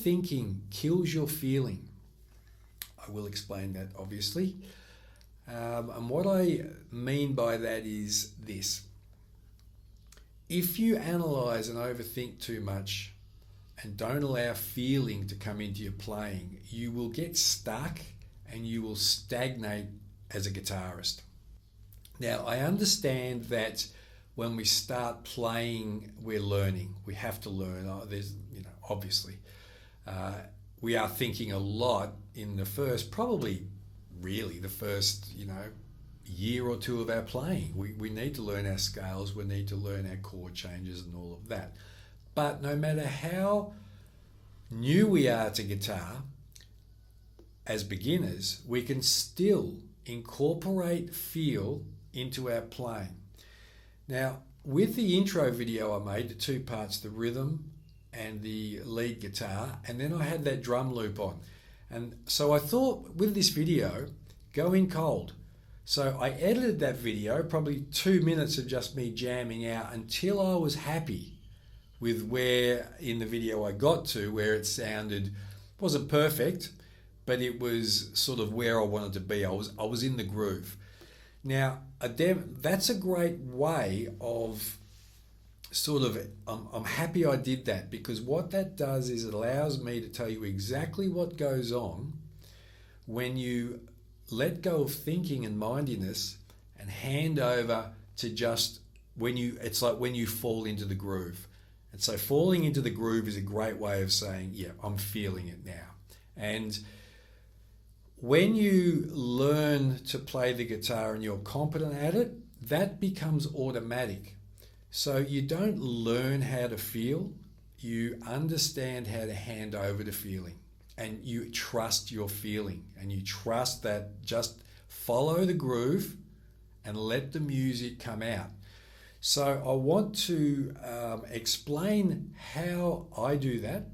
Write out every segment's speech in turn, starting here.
overthinking kills your feeling. I will explain that, obviously. And what I mean by that is this. If you analyse and overthink too much and don't allow feeling to come into your playing, you will get stuck and you will stagnate as a guitarist. Now, I understand that when we start playing, we're learning. We have to learn. Obviously. We are thinking a lot in the first, probably really the first, year or two of our playing. We need to learn our scales, we need to learn our chord changes and all of that. But no matter how new we are to guitar, as beginners, we can still incorporate feel into our playing. Now, with the intro video I made, the two parts, the rhythm and the lead guitar, and then I had that drum loop on. And so I thought with this video, go in cold. So I edited that video, probably 2 minutes of just me jamming out until I was happy with where in the video I got to, where it sounded, wasn't perfect, but it was sort of where I wanted to be. I was in the groove. Now, that's a great way of sort of, I'm happy I did that, because what that does is it allows me to tell you exactly what goes on when you let go of thinking and mindiness and hand over to just it's like when you fall into the groove. And so falling into the groove is a great way of saying, yeah, I'm feeling it now. And when you learn to play the guitar and you're competent at it, that becomes automatic. So you don't learn how to feel, you understand how to hand over to feeling. And you trust your feeling, and you trust that just follow the groove and let the music come out. So I want to explain how I do that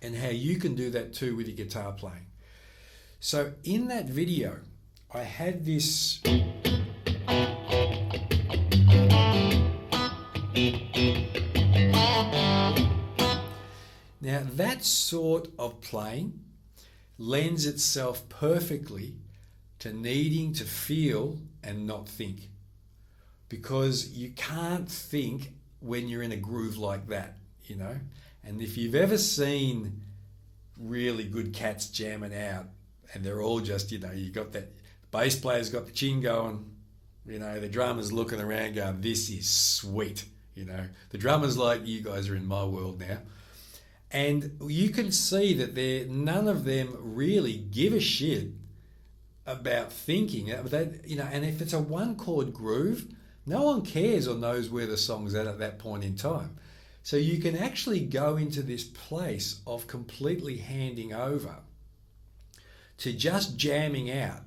and how you can do that too with your guitar playing. So in that video, I had this Now that sort of playing lends itself perfectly to needing to feel and not think, because you can't think when you're in a groove like that, And if you've ever seen really good cats jamming out and they're all just, you got that bass player's got the chin going, the drummer's looking around going, this is sweet, The drummer's like, you guys are in my world now. And you can see that none of them really give a shit about thinking. And if it's a one chord groove, no one cares or knows where the song's at that point in time. So you can actually go into this place of completely handing over to just jamming out.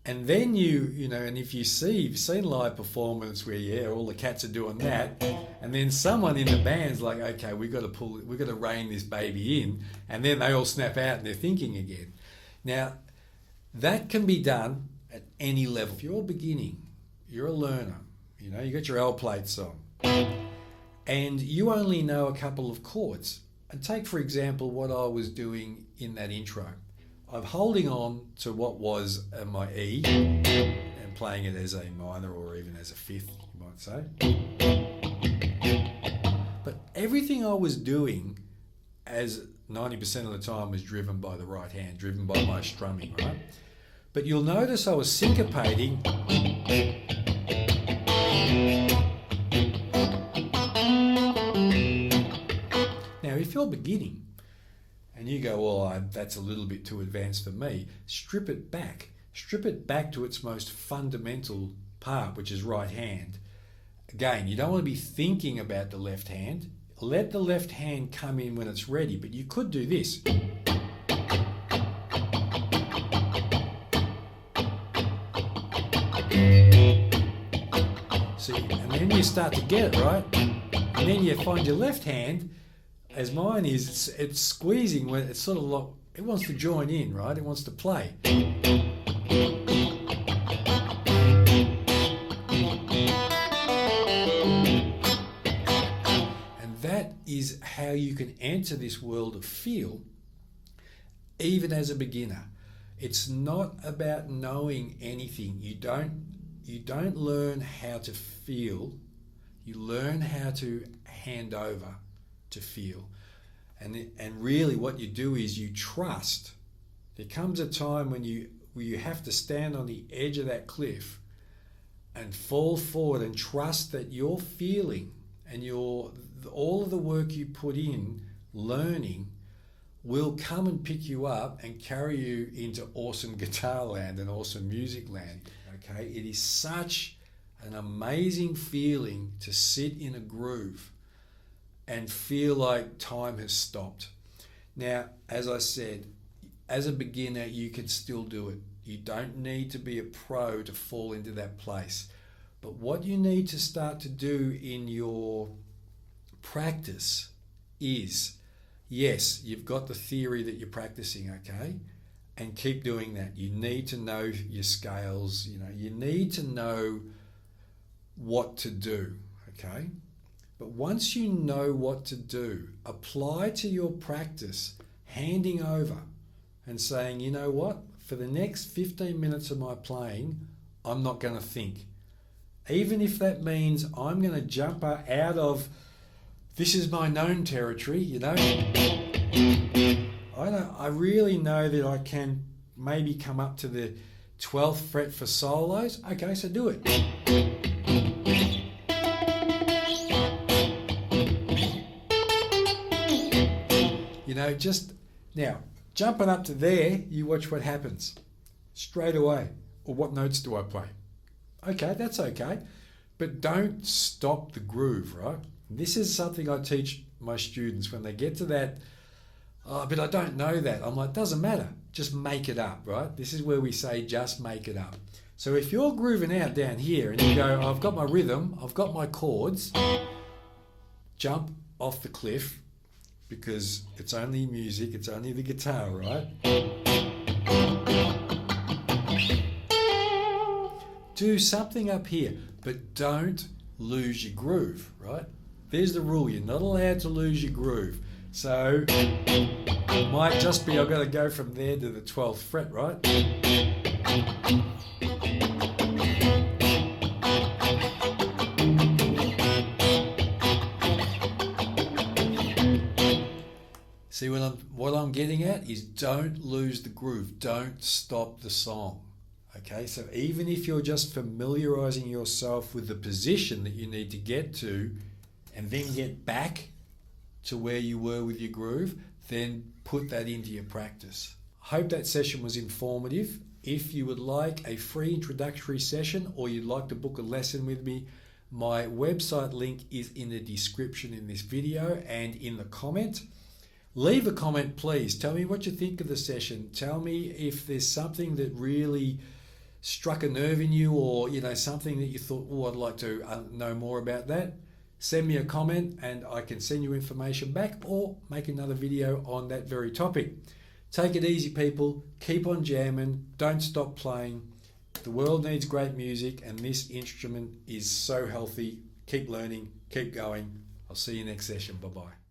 And then and if you've seen live performance where, all the cats are doing that, and then someone in the band's like, okay, we've got to rein this baby in, and then they all snap out and they're thinking again. Now, that can be done at any level. If you're beginning, you're a learner, you got your L plates on, and you only know a couple of chords. And take, for example, what I was doing in that intro. I'm holding on to what was my E and playing it as a minor or even as a fifth, you might say. But everything I was doing, as 90% of the time, was driven by the right hand, driven by my strumming, right? But you'll notice I was syncopating. Now, if you're beginning, and you go, well, that's a little bit too advanced for me, strip it back. Strip it back to its most fundamental part, which is right hand. Again, you don't want to be thinking about the left hand. Let the left hand come in when it's ready, but you could do this. See, and then you start to get it, right? And then you find your left hand, as mine is, it's squeezing when it's sort of like, it wants to join in, right? It wants to play. And that is how you can enter this world of feel even as a beginner. It's not about knowing anything. You don't learn how to feel. You learn how to hand over to feel. And really what you do is you trust. There comes a time when you have to stand on the edge of that cliff and fall forward and trust that your feeling and all of the work you put in learning will come and pick you up and carry you into awesome guitar land and awesome music land. Okay, it is such an amazing feeling to sit in a groove and feel like time has stopped. Now, as I said, as a beginner, you can still do it. You don't need to be a pro to fall into that place. But what you need to start to do in your practice is, yes, you've got the theory that you're practicing, okay? And keep doing that. You need to know your scales, you need to know what to do, okay? But once you know what to do, apply to your practice, handing over and saying, you know what, for the next 15 minutes of my playing, I'm not going to think. Even if that means I'm going to jump out of, this is my known territory, I really know that I can maybe come up to the 12th fret for solos. Okay, so do it. Just now, jumping up to there, you watch what happens straight away. Or what notes do I play? Okay, that's okay. But don't stop the groove, right? This is something I teach my students when they get to that, but I don't know that. I'm like, doesn't matter. Just make it up, right? This is where we say just make it up. So if you're grooving out down here and you go, I've got my rhythm, I've got my chords, jump off the cliff, because it's only music, it's only the guitar, right? Do something up here, but don't lose your groove, right? There's the rule, you're not allowed to lose your groove. So it might just be I've got to go from there to the 12th fret, right? See, what I'm getting at is don't lose the groove. Don't stop the song. Okay, so even if you're just familiarizing yourself with the position that you need to get to and then get back to where you were with your groove, then put that into your practice. I hope that session was informative. If you would like a free introductory session or you'd like to book a lesson with me, my website link is in the description in this video and in the comment. Leave a comment, please. Tell me what you think of the session. Tell me if there's something that really struck a nerve in you, or something that you thought, oh, I'd like to know more about that. Send me a comment and I can send you information back or make another video on that very topic. Take it easy, people. Keep on jamming. Don't stop playing. The world needs great music and this instrument is so healthy. Keep learning. Keep going. I'll see you next session. Bye-bye.